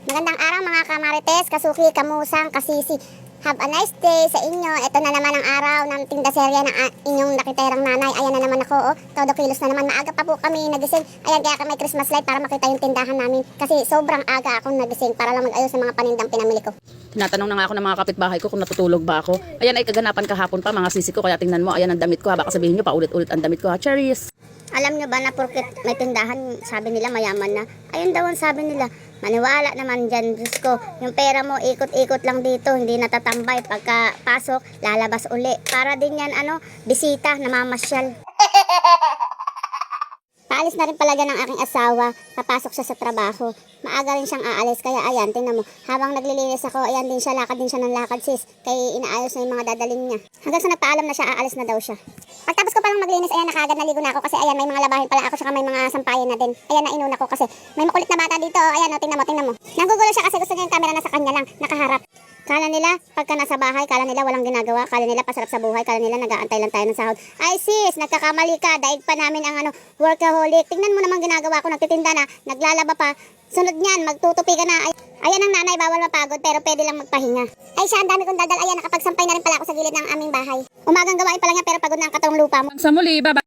Magandang araw mga kamarites, kasuki, kamusang, kasisi. Have a nice day sa inyo. Ito na naman ang araw ng tindaserya ng inyong nakiterang nanay. Ayan na naman ako, oh. Todo kilos na naman. Maaga pa po kami nagising. Ayan, kaya may Christmas light para makita yung tindahan namin. Kasi sobrang aga akong nagising para lang mag-ayos sa mga panindang pinamili ko. Tinatanong na nga ako ng mga kapitbahay ko kung natutulog ba ako. Ayan ay kaganapan kahapon pa mga sisi ko, kaya tingnan mo, ayan ang damit ko ha. Baka sabihin nyo paulit-ulit ang damit ko ha. Cherries! Alam nyo ba na porket may tindahan, sabi nila mayaman na? Ayun daw ang sabi nila. Maniwala naman dyan, Diyos ko. Yung pera mo, ikot-ikot lang dito, hindi natatambay. Pagka pasok, lalabas uli. Para din yan, bisita, namamasyal. Paalis na rin pala dyan ang aking asawa. Papasok siya sa trabaho. Maaga rin siyang aalis. Kaya ayan, tingnan mo. Habang naglilinis ako, ayan din siya, lakad din siya ng lakad sis. Kaya inaayos na yung mga dadaling niya. Hanggang sa nagpaalam na siya, aalis na daw siya. Pagtapos ko palang maglinis, ayan, nakaagad naligo na ako. Kasi ayan, may mga labahin pala ako, saka may mga sampayan na din. Ayan, nainuna ko kasi may makulit na bata dito. Ayan, tingnan mo. Nagugulo siya kasi gusto niya yung camera nasa kanya lang, nakaharap. Kala nila, pagka nasa bahay, kala nila walang ginagawa, kala nila pasarap sa buhay, kala nila nag-aantay lang tayo ng sahod. Ay sis, nagkakamali ka, daig pa namin ang workaholic. Tingnan mo naman ginagawa ko, nagtitinda na, naglalaba pa. Sunod niyan, magtutupi ka na. Ayan ang nanay, bawal mapagod, pero pwede lang magpahinga. Ay siya, ang dami kong daldal. Ayan, nakapagsampay na rin pala ako sa gilid ng aming bahay. Umagang gawain pala niya, pero pagod na ang katong lupa mo. Sa muli, baba!